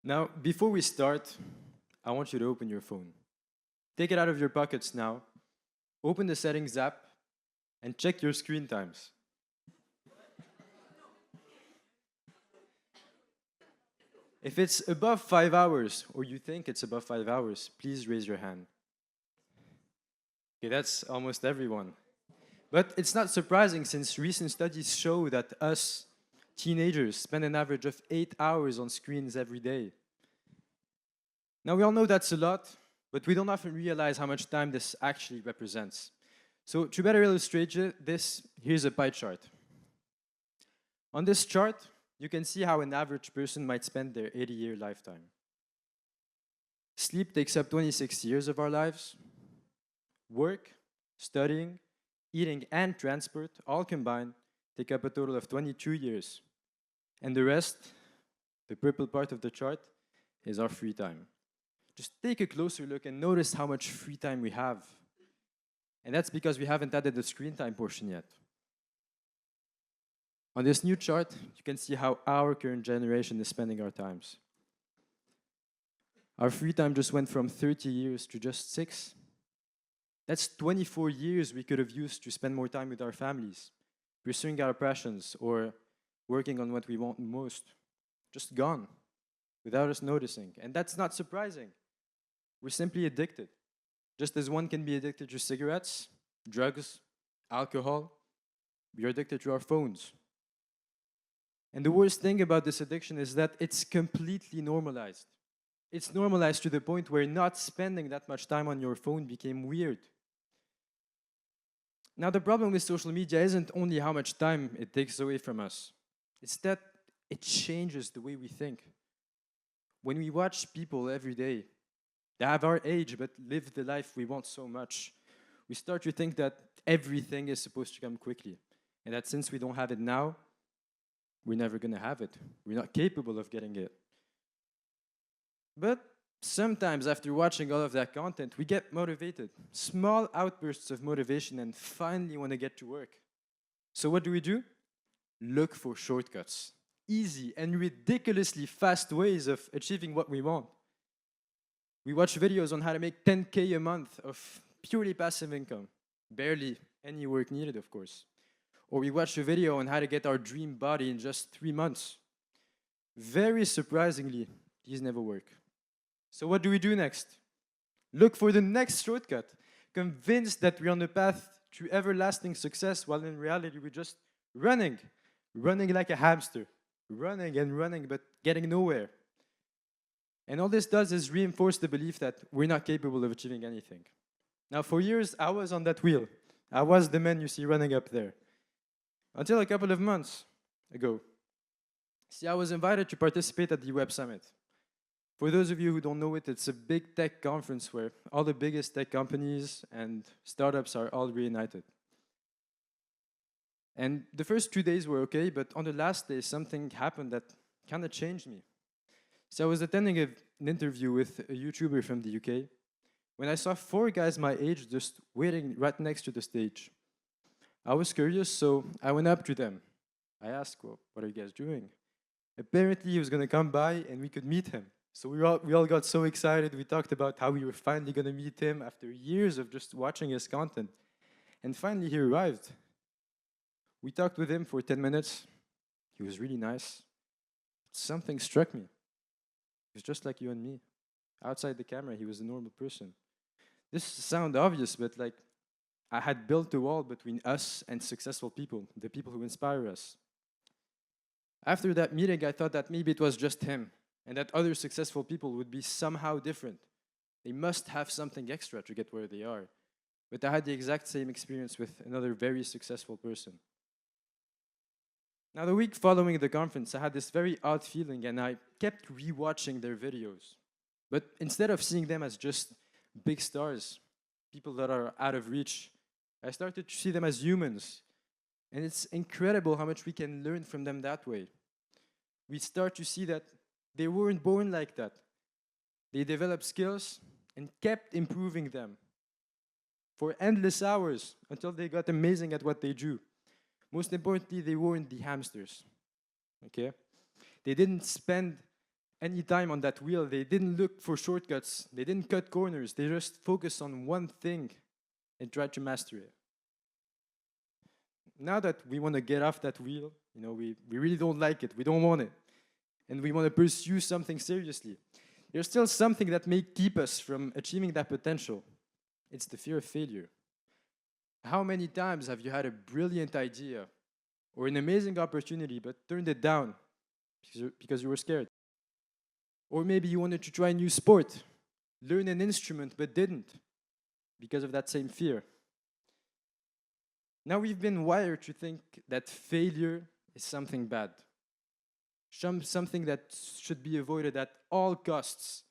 Now, before we start, I want you to open your phone. Take it out of your pockets now, open the settings app, and check your screen times. If it's above 5 hours, or you think it's above 5 hours, please raise your hand. Okay, that's almost everyone. But it's not surprising since recent studies show that us teenagers spend an average of 8 hours on screens every day. Now, we all know that's a lot, but we don't often realize how much time this actually represents. So to better illustrate this, here's a pie chart. On this chart, you can see how an average person might spend their 80-year lifetime. Sleep takes up 26 years of our lives. Work, studying, eating, and transport, all combined, take up a total of 22 years. And the rest, the purple part of the chart, is our free time. Just take a closer look and notice how much free time we have. And that's because we haven't added the screen time portion yet. On this new chart, you can see how our current generation is spending our times. Our free time just went from 30 years to just 6. That's 24 years we could have used to spend more time with our families, pursuing our passions, or working on what we want most. Just gone, without us noticing. And that's not surprising. We're simply addicted. Just as one can be addicted to cigarettes, drugs, alcohol, we are addicted to our phones. And the worst thing about this addiction is that it's completely normalized. It's normalized to the point where not spending that much time on your phone became weird. Now, the problem with social media isn't only how much time it takes away from us. It's that it changes the way we think. When we watch people every day, they have our age but live the life we want so much, we start to think that everything is supposed to come quickly. And that since we don't have it now, we're never going to have it. We're not capable of getting it. But sometimes after watching all of that content, we get motivated. Small outbursts of motivation and finally want to get to work. So what do? Look for shortcuts. Easy and ridiculously fast ways of achieving what we want. We watch videos on how to make 10K a month of purely passive income. Barely any work needed, of course. Or we watch a video on how to get our dream body in just 3 months. Very surprisingly, these never work. So what do next? Look for the next shortcut, convinced that we're on the path to everlasting success, while in reality we're just running like a hamster, running and running, but getting nowhere. And all this does is reinforce the belief that we're not capable of achieving anything. Now, for years, I was on that wheel. I was the man you see running up there. Until a couple of months ago. See, I was invited to participate at the Web Summit. For those of you who don't know it, it's a big tech conference where all the biggest tech companies and startups are all reunited. And the first 2 days were okay, but on the last day, something happened that kind of changed me. So I was attending an interview with a YouTuber from the UK when I saw 4 guys my age just waiting right next to the stage. I was curious, so I went up to them. I asked, well, what are you guys doing? Apparently, he was going to come by and we could meet him. So we all got so excited. We talked about how we were finally going to meet him after years of just watching his content. And finally, he arrived. We talked with him for 10 minutes. He was really nice. Something struck me. He was just like you and me. Outside the camera, he was a normal person. This sounds obvious, but I had built a wall between us and successful people, the people who inspire us. After that meeting, I thought that maybe it was just him, and that other successful people would be somehow different. They must have something extra to get where they are. But I had the exact same experience with another very successful person. Now, the week following the conference, I had this very odd feeling, and I kept rewatching their videos. But instead of seeing them as just big stars, people that are out of reach, I started to see them as humans. And it's incredible how much we can learn from them that way. We start to see that they weren't born like that. They developed skills and kept improving them for endless hours until they got amazing at what they do. Most importantly, they weren't the hamsters. Okay? They didn't spend any time on that wheel, they didn't look for shortcuts. They didn't cut corners. They just focused on one thing and tried to master it. Now that we want to get off that wheel, we really don't like it. We don't want it. And we want to pursue something seriously. There's still something that may keep us from achieving that potential. It's the fear of failure. How many times have you had a brilliant idea or an amazing opportunity but turned it down because you were scared? Or maybe you wanted to try a new sport, learn an instrument but didn't because of that same fear. Now we've been wired to think that failure is something bad, something that should be avoided at all costs.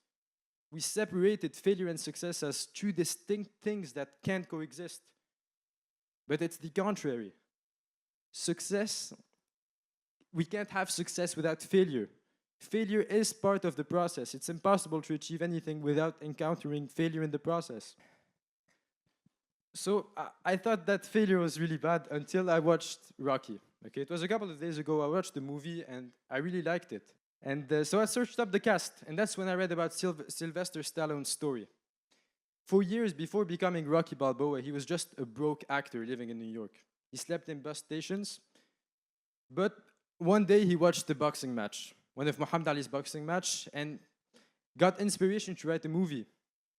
We separated failure and success as two distinct things that can't coexist. But it's the contrary. Success, we can't have success without failure. Failure is part of the process. It's impossible to achieve anything without encountering failure in the process. So I thought that failure was really bad until I watched Rocky. Okay, it was a couple of days ago. I watched the movie and I really liked it. And so I searched up the cast, and that's when I read about Sylvester Stallone's story. For years before becoming Rocky Balboa, he was just a broke actor living in New York. He slept in bus stations, but one day he watched a boxing match, one of Muhammad Ali's boxing match, and got inspiration to write a movie.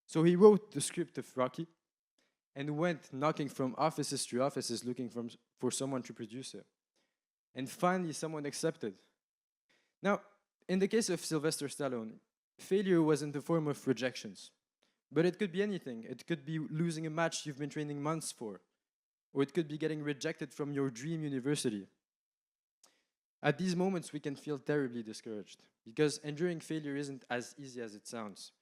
So he wrote the script of Rocky and went knocking from offices to offices looking for someone to produce it. And finally, someone accepted. Now, in the case of Sylvester Stallone, failure was in the form of rejections. But it could be anything. It could be losing a match you've been training months for. Or it could be getting rejected from your dream university. At these moments, we can feel terribly discouraged because enduring failure isn't as easy as it sounds.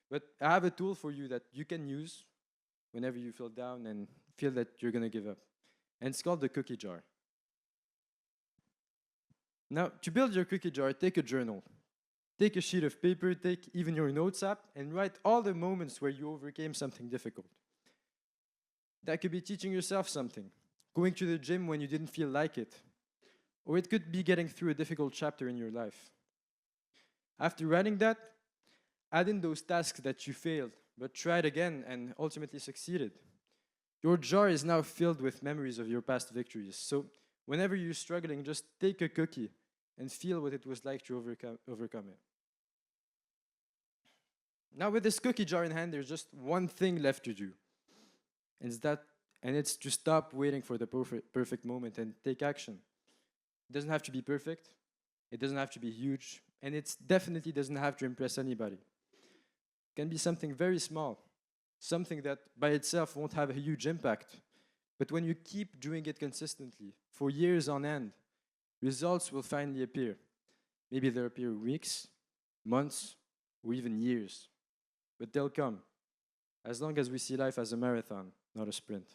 But I have a tool for you that you can use whenever you feel down and feel that you're going to give up. And it's called the cookie jar. Now, to build your cookie jar, take a journal. Take a sheet of paper, take even your notes app, and write all the moments where you overcame something difficult. That could be teaching yourself something, going to the gym when you didn't feel like it, or it could be getting through a difficult chapter in your life. After writing that, add in those tasks that you failed, but tried again and ultimately succeeded. Your jar is now filled with memories of your past victories, so whenever you're struggling, just take a cookie and feel what it was like to overcome it. Now with this cookie jar in hand, there's just one thing left to do. And it's to stop waiting for the perfect moment and take action. It doesn't have to be perfect. It doesn't have to be huge. And it definitely doesn't have to impress anybody. It can be something very small. Something that by itself won't have a huge impact. But when you keep doing it consistently, for years on end, results will finally appear. Maybe they'll appear weeks, months, or even years. But they'll come, as long as we see life as a marathon, not a sprint.